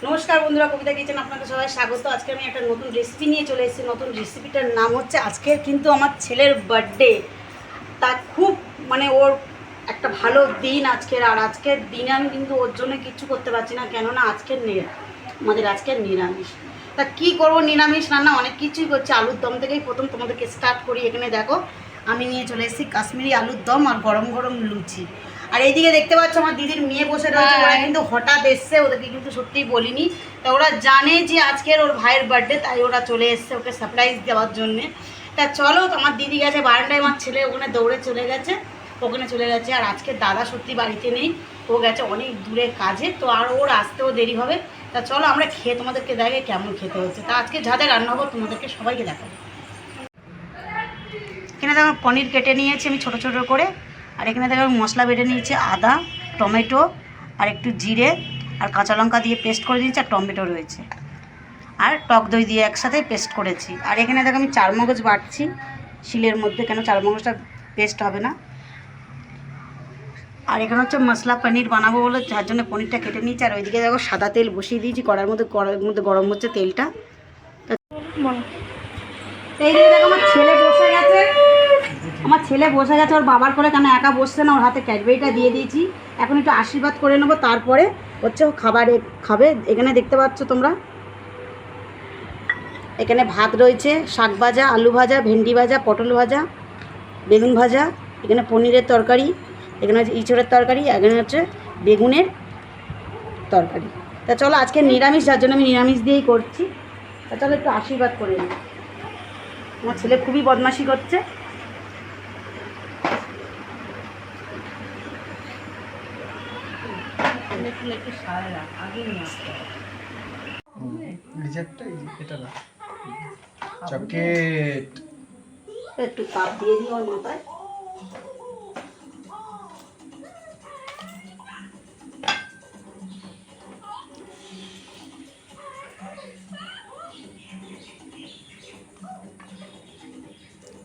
নমস্কার বন্ধুরা, কবিতা কিচেন আপনাদের সবাই স্বাগত। আজকে আমি একটা নতুন রেসিপি নিয়ে চলে এসেছি। নতুন রেসিপিটার নাম হচ্ছে, আজকের কিন্তু আমার ছেলের বার্থডে। তা খুব ওর একটা ভালো দিন আজকের। আর আজকের দিনে আমি কিন্তু ওর জন্য কিচ্ছু করতে পারছি না, কেননা আমাদের আজকের নিরামিষ। তা কি করব, নিরামিষ রান্না অনেক কিছুই করছি। আলুর দম থেকেই প্রথম তোমাদেরকে স্টার্ট করি। এখানে দেখো আমি নিয়ে চলে এসেছি কাশ্মীরি আলুর দম আর গরম গরম লুচি। আর এইদিকে দেখতে পাচ্ছ আমার দিদির মেয়ে বসে রয়েছে। ওরা কিন্তু হঠাৎ এসছে, ওদেরকে কিন্তু সত্যিই বলিনি। তা ওরা জানে যে আজকের ওর ভাইয়ের বার্থডে, তাই ওরা চলে এসছে ওকে সারপ্রাইজ দেওয়ার জন্যে। তা চলো, আমার দিদি গেছে বারান্দায়, আমার ছেলে ওখানে দৌড়ে চলে গেছে, ওখানে চলে গেছে। আর আজকে দাদা সত্যি বাড়িতে নেই, ও গেছে অনেক দূরে কাজে, তো আর ওর আসতেও দেরি হবে। তা চলো আমরা খেয়ে তোমাদেরকে দেখে কেমন খেতে হচ্ছে। তা আজকে যা যা রান্না হবো তোমাদেরকে সবাইকে দেখাবো। এখানে দেখো পনির কেটে নিয়েছি আমি ছোটো ছোটো করে। আর এখানে দেখো মশলা বেটে নিয়েছি, আদা, টমেটো আর একটু জিরে আর কাঁচা লঙ্কা দিয়ে পেস্ট করে দিয়েছি। আর টমেটো রয়েছে, আর টক দই দিয়ে একসাথে পেস্ট করেছি। আর এখানে দেখো আমি চারমগজ বাটছি শিলের মধ্যে, কেন চারমগজটা পেস্ট হবে না। আর এখানে হচ্ছে মশলা পনির বানাবো বলে, যার জন্য পনিরটা কেটে নিয়েছি। আর ওইদিকে দেখো সাদা তেল বসিয়ে দিয়েছি কড়াইয়ের মধ্যে গরম হচ্ছে তেলটা। এইদিকে দেখো আমার ছেলে বসে গেছে ওর বাবার করে, কেন একা বসছে না, ওর হাতে ক্যাডবেরিটা দিয়ে দিয়েছি। এখন একটু আশীর্বাদ করে নেবো, তারপরে হচ্ছে ও খাবে। এখানে দেখতে পাচ্ছ তোমরা, এখানে ভাত রয়েছে, শাক ভাজা, আলু ভাজা, ভেন্ডি ভাজা, পটল ভাজা, বেগুন ভাজা, এখানে পনিরের তরকারি, এখানে হচ্ছে ইঁচড়ের তরকারি, এখানে হচ্ছে বেগুনের তরকারি। তা চলো, আজকে নিরামিষ, যার জন্য আমি নিরামিষ দিয়েই করছি। তা চলো একটু আশীর্বাদ করে নিই। আমার ছেলে খুবই বদমাশি করছে। চকলেট একটু কাপ দিয়ে দিই ওর মাথায়।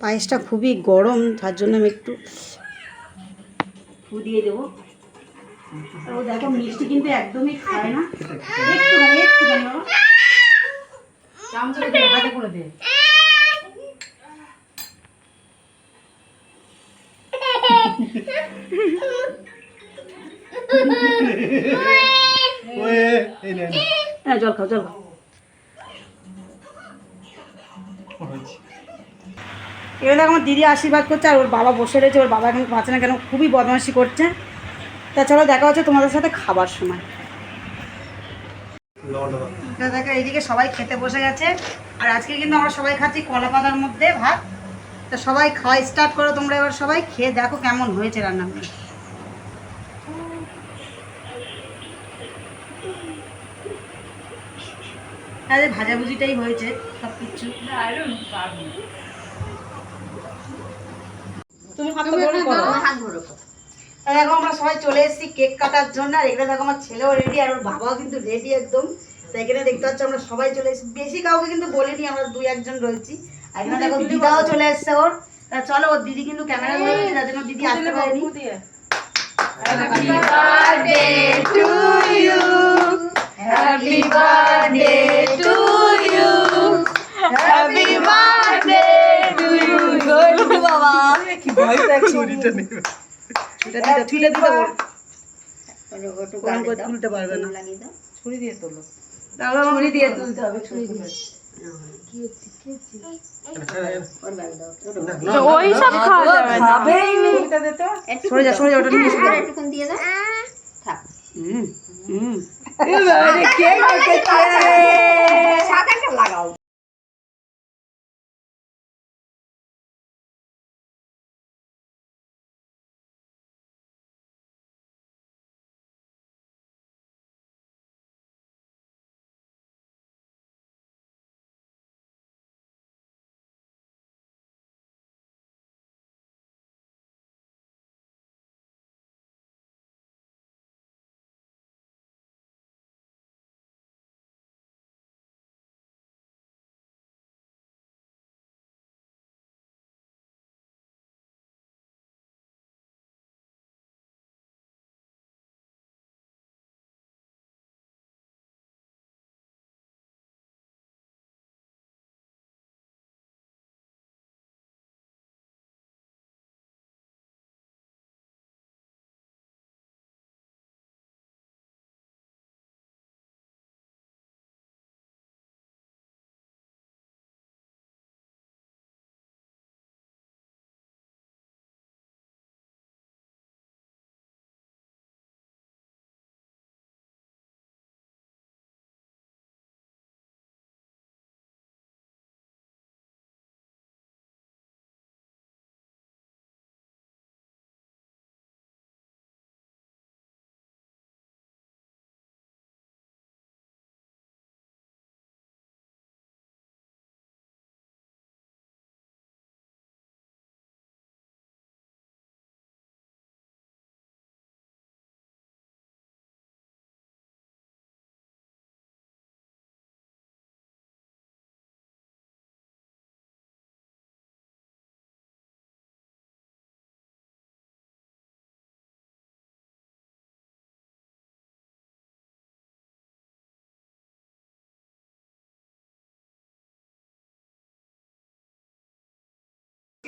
পায়েসটা খুবই গরম, তার জন্য আমি একটু ফু দিয়ে দেবো। ও দেখো মিষ্টি কিন্তু একদমই খায় না, একটুখানি চামচ হাতে করে দে। হ্যাঁ, জল খাও। এবার দেখো আমার দিদি আশীর্বাদ করছে, আর ওর বাবা বসে রয়েছে। ওর বাবা এখন পাচ্ছে না, কেন খুবই বদমাশি করছে। তা চলো দেখা হচ্ছে তোমাদের সাথে খাবার সময়। দেখো এইদিকে সবাই খেতে বসে গেছে। আর আজকে কিন্তু আমরা সবাই খাচ্ছি কলা পাতার মধ্যে ভাত। তা সবাই খাওয়া স্টার্ট করো তোমরা, এবার সবাই খেয়ে দেখো কেমন হয়েছে রান্নাগুলো। তাহলে ভাজাভুজিটাই হয়েছে সব কিছু। তুমি হাত ধরো। দেখো আমরা সবাই চলে এসেছি কেক কাটার জন্য। আর এখানে দেখো আমার ছেলেও রেডি, আর ওর বাবাও কিন্তু রেডি একদম। তাই এখানে দেখতে পাচ্ছ আমরা সবাই চলে এসেছি, বেশি কাউকে কিন্তু বলিনি, আমরা 2-1 জন রয়েছি। আর এখানে দেখো দিদাও চলে এসছে ওর। তা চলো, ওর দিদি কিন্তু ক্যামেরা ধরে রয়েছে, যার জন্য দিদি আসতে পারেনি। Happy birthday to you, happy birthday to you, happy birthday to you. বাবা কি ভয় লাগছে, ছুরিটা নেবে, তুলে দিতে বল, তুলতে পারবে না, ছুরি দিয়ে তোলো। ছুরি দিয়ে তুলতে হবে, ছুরি দিয়ে। ওই সব খাওয়া যাবে না, সরে যা, ওটা নিয়ে একটুক্ষণ দিয়ে দাও, থাক। সাদাটা লাগাও।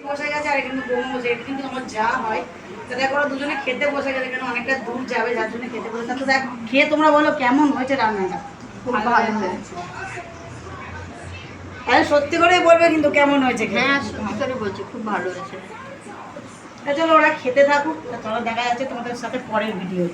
বসে গেছে আর কিন্তু বোমা বসে, এটা কিন্তু আমার যা হয়। তো দেখো ওরা দুজনে খেতে বসে গেছে, কেন অনেকটা দূর যাবে যার জন্য খেতে বসে। তো দেখ খেয়ে তোমরা বলো কেমন হয়েছে রান্নাটা। খুব ভালো হয়েছে। তাহলে সত্যি করেই বলবে কিন্তু কেমন হয়েছে খেতে। হ্যাঁ সত্যি করে বলছি, খুব ভালো হয়েছে। তা চলো ওরা খেতে থাকুক, তা চলো দেখা যাচ্ছে তোমাদের সাথে পরের ভিডিও।